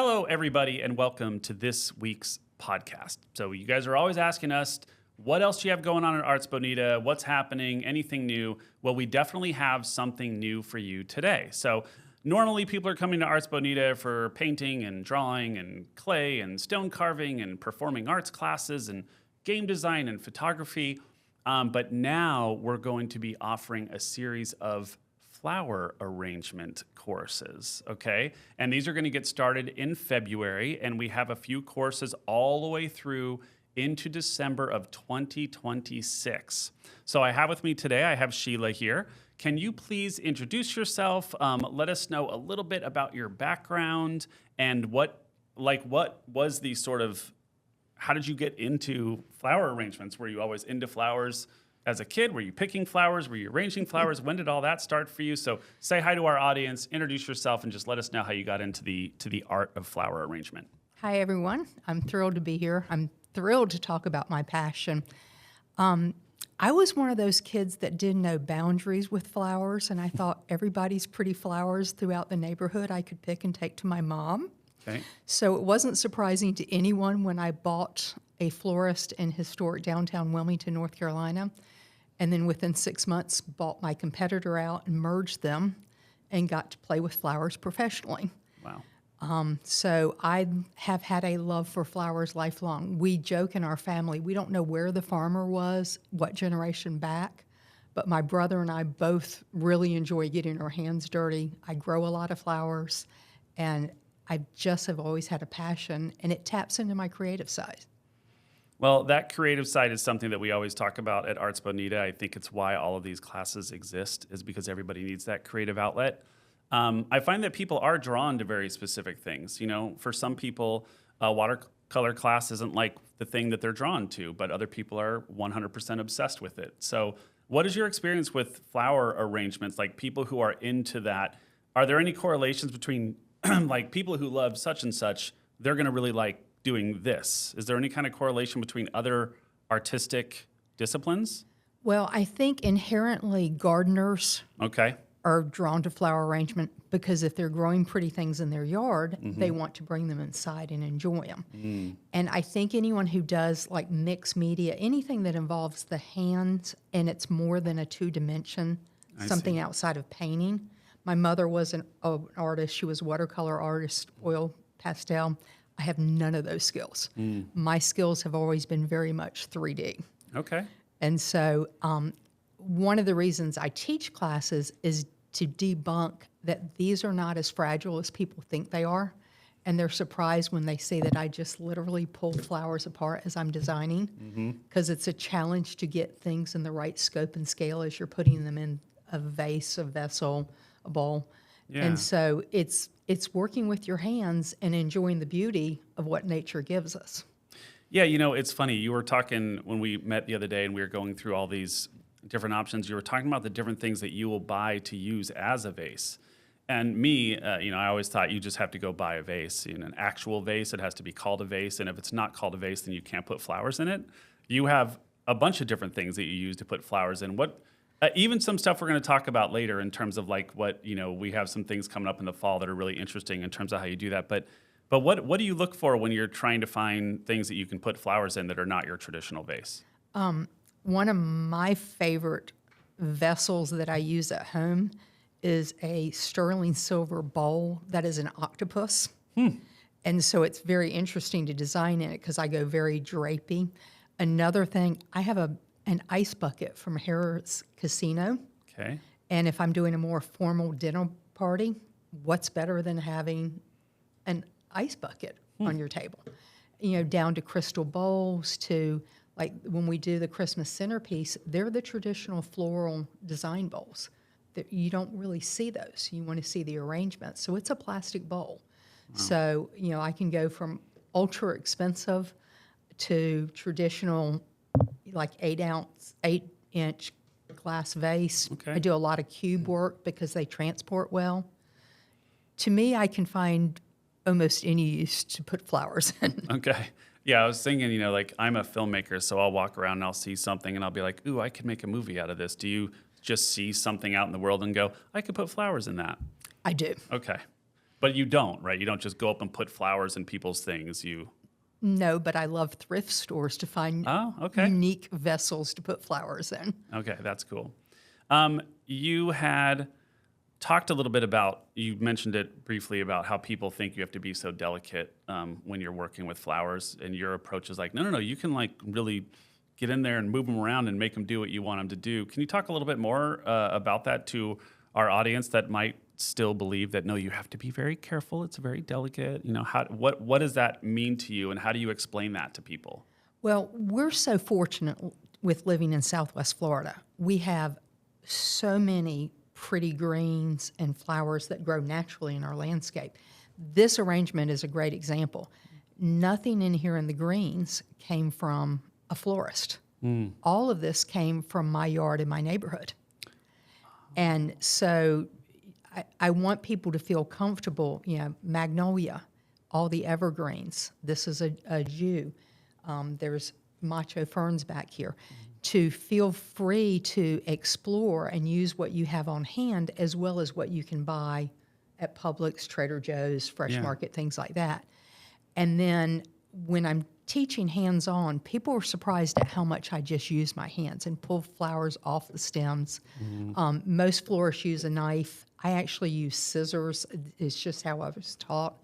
Hello, everybody, and welcome to this week's podcast. So you guys are always asking us, what else do you have going on at Arts Bonita? What's happening? Anything new? Well, we definitely have something new for you today. So normally people are coming to Arts Bonita for painting and drawing and clay and stone carving and performing arts classes and game design and photography. But now we're going to be offering a series of flower arrangement courses, okay? And these are going to get started in February, and we have a few courses all the way through into December of 2026. So I have with me today, I have Sheila here. Can you please introduce yourself? Let us know a little bit about your background and what was the sort of, how did you get into flower arrangements? Were you always into flowers as a kid? Were you picking flowers? Were you arranging flowers? When did all that start for you? So say hi to our audience, introduce yourself, and just let us know how you got into the art of flower arrangement. Hi, everyone. I'm thrilled to be here. I'm thrilled to talk about my passion. I was one of those kids that didn't know boundaries with flowers, and I thought everybody's pretty flowers throughout the neighborhood I could pick and take to my mom. Okay. So it wasn't surprising to anyone when I bought a florist in historic downtown Wilmington, North Carolina, and then within 6 months bought my competitor out and merged them and got to play with flowers professionally. Wow. So I have had a love for flowers lifelong. We joke in our family, we don't know where the farmer was, what generation back, but my brother and I both really enjoy getting our hands dirty. I grow a lot of flowers, and I just have always had a passion, and it taps into my creative side. Well, that creative side is something that we always talk about at Arts Bonita. I think it's why all of these classes exist, is because everybody needs that creative outlet. I find that people are drawn to very specific things. You know, for some people, a watercolor class isn't like the thing that they're drawn to, but other people are 100% obsessed with it. So what is your experience with flower arrangements, like people who are into that? Are there any correlations between like people who love such and such, they're going to really like doing this? Is there any kind of correlation between other artistic disciplines? Well, I think inherently gardeners are drawn to flower arrangement because if they're growing pretty things in their yard, they want to bring them inside and enjoy them. And I think anyone who does like mixed media, anything that involves the hands and it's more than a two-dimension, something outside of painting. My mother was an artist. She was a watercolor artist, oil, pastel. I have none of those skills. My skills have always been very much 3D. Okay. And so one of the reasons I teach classes is to debunk that these are not as fragile as people think they are. And they're surprised when they see that I just literally pull flowers apart as I'm designing, because it's a challenge to get things in the right scope and scale as you're putting them in a vase, a vessel, a bowl. Yeah. And so it's working with your hands and enjoying the beauty of what nature gives us. Yeah, you know, it's funny. You were talking when we met the other day and we were going through all these different options. You were talking about the different things that you will buy to use as a vase. And me, I always thought you just have to go buy a vase. In an actual vase, it has to be called a vase. And if it's not called a vase, then you can't put flowers in it. You have a bunch of different things that you use to put flowers in. Even some stuff we're going to talk about later in terms of like what, we have some things coming up in the fall that are really interesting in terms of how you do that. But what do you look for when you're trying to find things that you can put flowers in that are not your traditional vase? One of my favorite vessels that I use at home is a sterling silver bowl that is an octopus. And so it's very interesting to design in it because I go very drapey. Another thing, I have an ice bucket from Harrah's Casino. Okay. And if I'm doing a more formal dinner party, what's better than having an ice bucket on your table? Down to crystal bowls, to like when we do the Christmas centerpiece, they're the traditional floral design bowls. You don't really see those. You want to see the arrangement. So it's a plastic bowl. Wow. So, I can go from ultra expensive to traditional, like 8-inch glass vase. Okay. I do a lot of cube work because they transport well. To me, I can find almost any use to put flowers in. Okay. Yeah, I was thinking, like I'm a filmmaker, so I'll walk around and I'll see something and I'll be like, ooh, I could make a movie out of this. Do you just see something out in the world and go, I could put flowers in that? I do. Okay. But you don't, right? You don't just go up and put flowers in people's things. No, but I love thrift stores to find Okay. unique vessels to put flowers in. Okay, that's cool. You had talked a little bit about, you mentioned it briefly about how people think you have to be so delicate when you're working with flowers, and your approach is like, no, you can like really get in there and move them around and make them do what you want them to do. Can you talk a little bit more about that to our audience that might still believe that, no, you have to be very careful, it's very delicate? What does that mean to you, and how do you explain that to people? Well, we're so fortunate with living in Southwest Florida. We have so many pretty greens and flowers that grow naturally in our landscape. This arrangement is a great example. Nothing in here in the greens came from a florist. All of this came from my yard in my neighborhood. And so I want people to feel comfortable, magnolia, all the evergreens. This is a yew. There's macho ferns back here. To feel free to explore and use what you have on hand as well as what you can buy at Publix, Trader Joe's, Fresh Market, things like that. And then when I'm teaching hands-on, people are surprised at how much I just use my hands and pull flowers off the stems. Most florists use a knife. I actually use scissors. It's just how I was taught.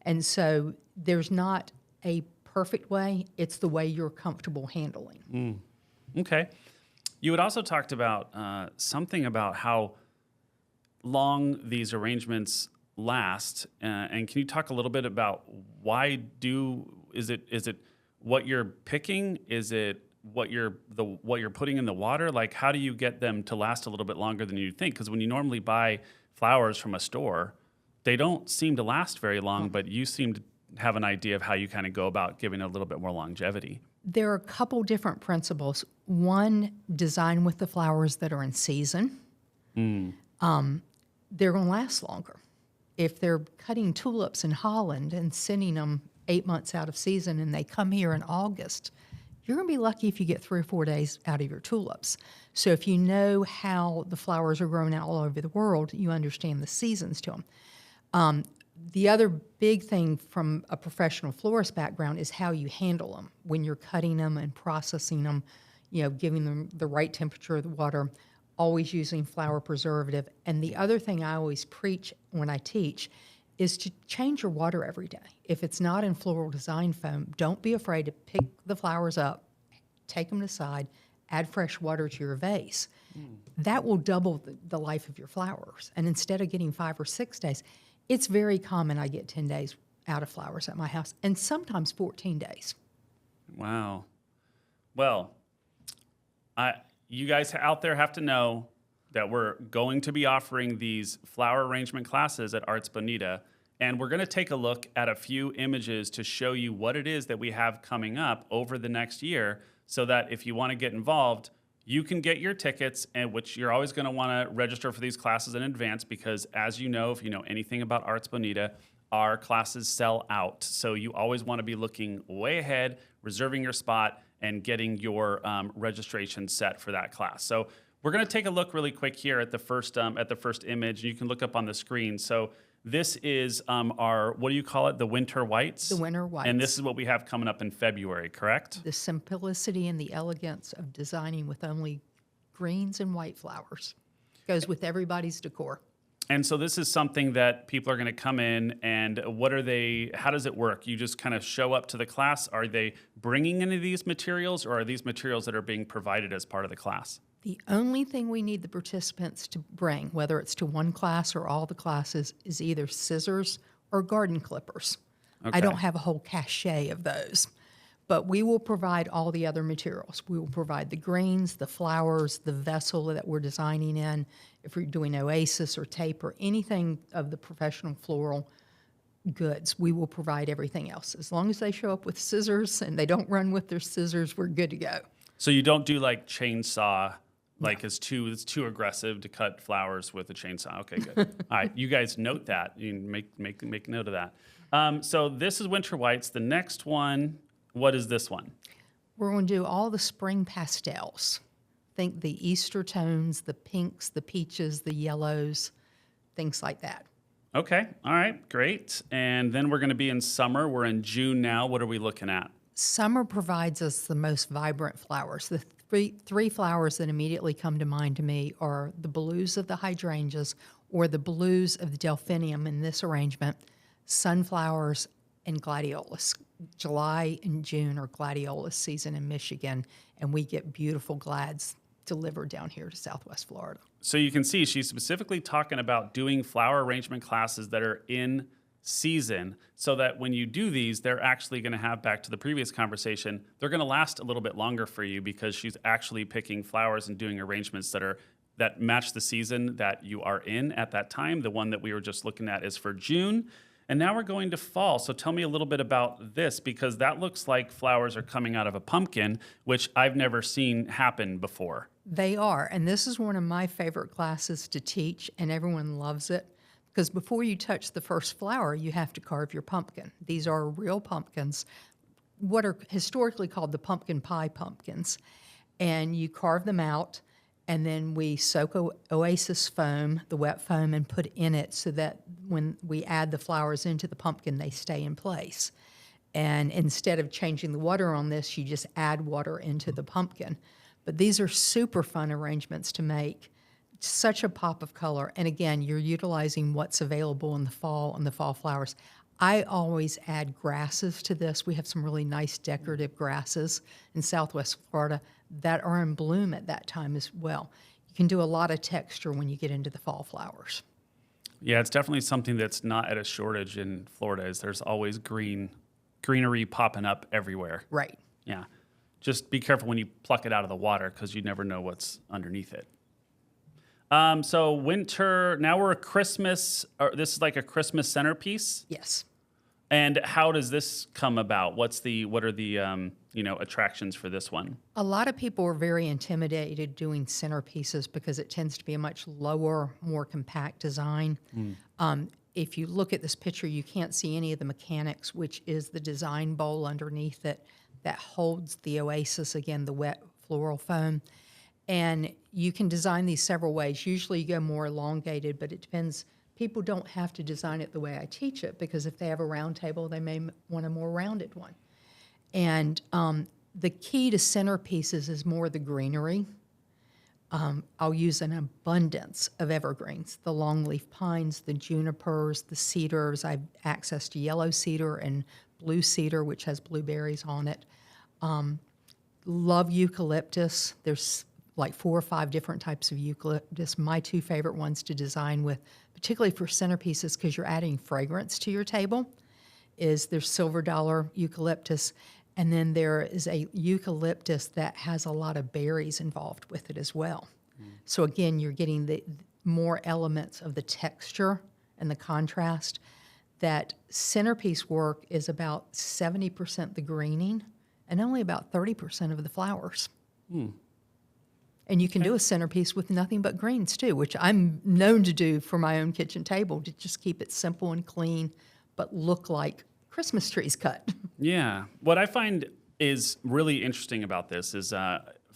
And so there's not a perfect way. It's the way you're comfortable handling. Okay. You had also talked about something about how long these arrangements last, and can you talk a little bit about is it what you're picking? Is it what you're putting in the water? Like, how do you get them to last a little bit longer than you think? Because when you normally buy flowers from a store, they don't seem to last very long, but you seem to have an idea of how you kind of go about giving a little bit more longevity. There are a couple different principles. One, design with the flowers that are in season. They're going to last longer. If they're cutting tulips in Holland and sending them 8 months out of season and they come here in August, you're going to be lucky if you get 3 or 4 days out of your tulips. So if you know how the flowers are grown out all over the world, you understand the seasons to them. The other big thing from a professional florist background is how you handle them when you're cutting them and processing them, giving them the right temperature of the water, always using flower preservative. And the other thing I always preach when I teach is to change your water every day. If it's not in floral design foam, don't be afraid to pick the flowers up, take them aside, add fresh water to your vase. That will double the life of your flowers. And instead of getting 5 or 6 days, it's very common I get 10 days out of flowers at my house, and sometimes 14 days. Wow. Well, you guys out there have to know that we're going to be offering these flower arrangement classes at Arts Bonita, and we're going to take a look at a few images to show you what it is that we have coming up over the next year, so that if you want to get involved, you can get your tickets, and which you're always going to want to register for these classes in advance, because as you know, if you know anything about Arts Bonita, our classes sell out. So you always want to be looking way ahead, reserving your spot, and getting your registration set for that class. So we're going to take a look really quick here at the first image. You can look up on the screen. So this is our, what do you call it? The winter whites? The winter whites. And this is what we have coming up in February, correct? The simplicity and the elegance of designing with only greens and white flowers goes with everybody's decor. And so this is something that people are going to come in, and how does it work? You just kind of show up to the class. Are they bringing any of these materials, or are these materials that are being provided as part of the class? The only thing we need the participants to bring, whether it's to one class or all the classes, is either scissors or garden clippers. Okay. I don't have a whole cachet of those, but we will provide all the other materials. We will provide the greens, the flowers, the vessel that we're designing in. If we're doing oasis or tape or anything of the professional floral goods, we will provide everything else. As long as they show up with scissors and they don't run with their scissors, we're good to go. So you don't do like chainsaw, like it's too aggressive to cut flowers with a chainsaw. Okay, good. All right, you guys note that. You make note of that. So this is winter whites. The next one, what is this one? We're going to do all the spring pastels. Think the Easter tones, the pinks, the peaches, the yellows, things like that. Okay. All right. Great. And then we're going to be in summer. We're in June now. What are we looking at? Summer provides us the most vibrant flowers. The three flowers that immediately come to mind to me are the blues of the hydrangeas or the blues of the delphinium in this arrangement, sunflowers, and gladiolus. July and June are gladiolus season in Michigan, and we get beautiful glads delivered down here to Southwest Florida. So you can see she's specifically talking about doing flower arrangement classes that are in season so that when you do these, they're actually going to have, back to the previous conversation, they're going to last a little bit longer for you because she's actually picking flowers and doing arrangements that match the season that you are in at that time. The one that we were just looking at is for June. And now we're going to fall. So tell me a little bit about this, because that looks like flowers are coming out of a pumpkin, which I've never seen happen before. They are, and this is one of my favorite classes to teach, and everyone loves it, because before you touch the first flower, you have to carve your pumpkin. These are real pumpkins, what are historically called the pumpkin pie pumpkins, and you carve them out, and then we soak oasis foam, the wet foam, and put in it so that when we add the flowers into the pumpkin, they stay in place. And instead of changing the water on this, you just add water into the pumpkin. But these are super fun arrangements to make, such a pop of color. And again, you're utilizing what's available in the fall and the fall flowers. I always add grasses to this. We have some really nice decorative grasses in Southwest Florida that are in bloom at that time as well. You can do a lot of texture when you get into the fall flowers. Yeah, it's definitely something that's not at a shortage in Florida. Is there's always greenery popping up everywhere. Right. Yeah. Just be careful when you pluck it out of the water because you never know what's underneath it. So winter, now we're a Christmas, or this is like a Christmas centerpiece. Yes. And how does this come about? What are the attractions for this one? A lot of people are very intimidated doing centerpieces because it tends to be a much lower, more compact design. If you look at this picture, you can't see any of the mechanics, which is the design bowl underneath it that holds the oasis, again, the wet floral foam. And you can design these several ways. Usually you go more elongated, but it depends. People don't have to design it the way I teach it, because if they have a round table, they may want a more rounded one. And the key to centerpieces is more the greenery. I'll use an abundance of evergreens, the longleaf pines, the junipers, the cedars. I have access to yellow cedar and blue cedar, which has blueberries on it. Love eucalyptus. There's like 4 or 5 different types of eucalyptus. My 2 favorite ones to design with, particularly for centerpieces because you're adding fragrance to your table, is there's silver dollar eucalyptus, and then there is a eucalyptus that has a lot of berries involved with it as well. So again, you're getting the more elements of the texture and the contrast. That centerpiece work is about 70% the greening and only about 30% of the flowers. And you can do a centerpiece with nothing but greens too, which I'm known to do for my own kitchen table, to just keep it simple and clean, but look like Christmas trees cut. Yeah. What I find is really interesting about this is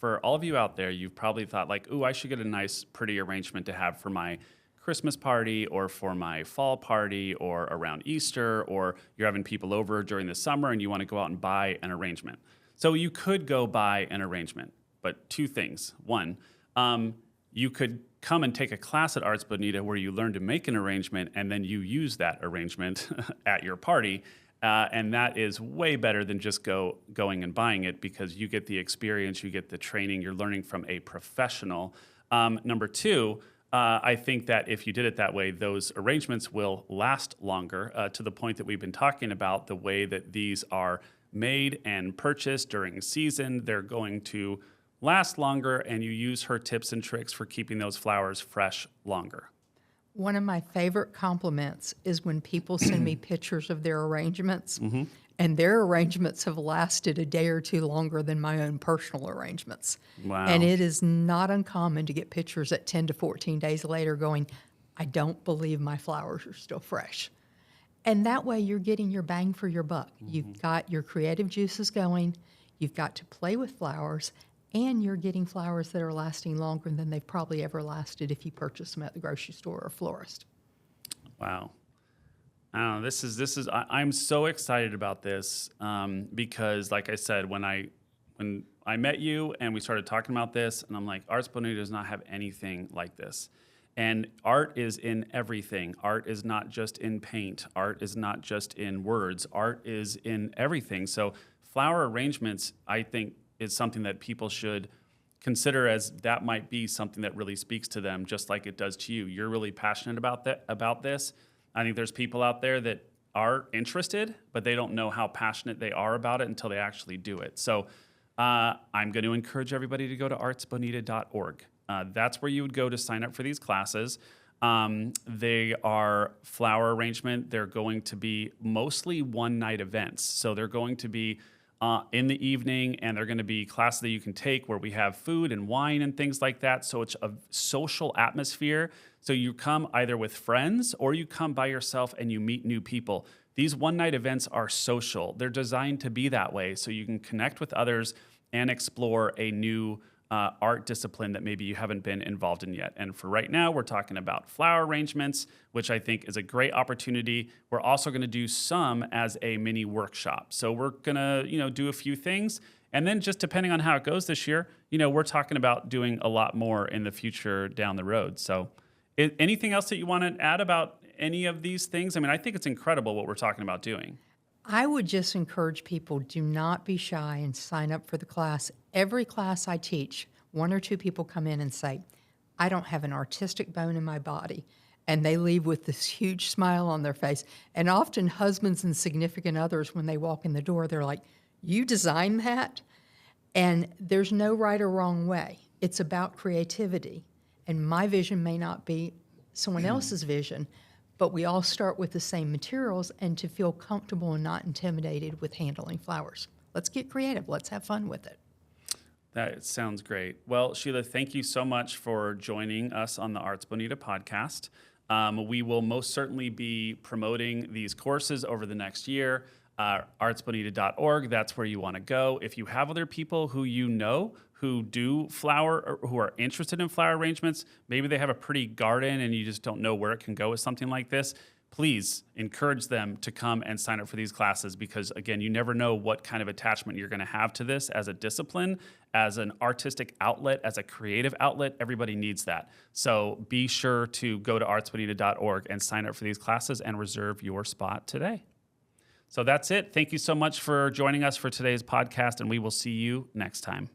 for all of you out there, you've probably thought like, ooh, I should get a nice, pretty arrangement to have for my Christmas party or for my fall party or around Easter, or you're having people over during the summer and you want to go out and buy an arrangement. So you could go buy an arrangement. But 2 things. One, you could come and take a class at Arts Bonita where you learn to make an arrangement and then you use that arrangement at your party. And that is way better than just going and buying it, because you get the experience, you get the training, you're learning from a professional. Number 2, I think that if you did it that way, those arrangements will last longer, to the point that we've been talking about, the way that these are made and purchased during season. They're going to last longer, and you use her tips and tricks for keeping those flowers fresh longer. One of my favorite compliments is when people send me pictures of their arrangements, and their arrangements have lasted a day or 2 longer than my own personal arrangements. Wow. And it is not uncommon to get pictures at 10 to 14 days later going, I don't believe my flowers are still fresh. And that way you're getting your bang for your buck. You've got your creative juices going, you've got to play with flowers, and you're getting flowers that are lasting longer than they've probably ever lasted if you purchase them at the grocery store or florist. Wow. I don't know. I'm so excited about this because, like I said, when I met you and we started talking about this, and I'm like, Arts Bonita does not have anything like this. And art is in everything. Art is not just in paint. Art is not just in words. Art is in everything. So flower arrangements, I think, is something that people should consider, as that might be something that really speaks to them, just like it does to you. You're really passionate about this. I think there's people out there that are interested, but they don't know how passionate they are about it until they actually do it. So I'm going to encourage everybody to go to artsbonita.org. That's where you would go to sign up for these classes. They are flower arrangement. They're going to be mostly one-night events. So they're going to be in the evening, and they're going to be classes that you can take where we have food and wine and things like that. So it's a social atmosphere. So you come either with friends or you come by yourself and you meet new people. These one-night events are social. They're designed to be that way so you can connect with others and explore a new art discipline that maybe you haven't been involved in yet. And for right now, we're talking about flower arrangements, which I think is a great opportunity. We're also going to do some as a mini workshop. So we're going to, do a few things. And then just depending on how it goes this year, we're talking about doing a lot more in the future down the road. So anything else that you want to add about any of these things? I mean, I think it's incredible what we're talking about doing. I would just encourage people, do not be shy and sign up for the class. Every class I teach, one or two people come in and say, I don't have an artistic bone in my body. And they leave with this huge smile on their face. And often husbands and significant others, when they walk in the door, they're like, you designed that? And there's no right or wrong way. It's about creativity. And my vision may not be someone else's vision, but we all start with the same materials, and to feel comfortable and not intimidated with handling flowers. Let's get creative. Let's have fun with it. That sounds great. Well, Sheila, thank you so much for joining us on the Arts Bonita podcast. We will most certainly be promoting these courses over the next year. Artsbonita.org, that's where you want to go. If you have other people who who do flower, or who are interested in flower arrangements, maybe they have a pretty garden and you just don't know where it can go with something like this, please encourage them to come and sign up for these classes, because again, you never know what kind of attachment you're going to have to this as a discipline, as an artistic outlet, as a creative outlet. Everybody needs that. So be sure to go to artsbonita.org and sign up for these classes and reserve your spot today. So that's it. Thank you so much for joining us for today's podcast, and we will see you next time.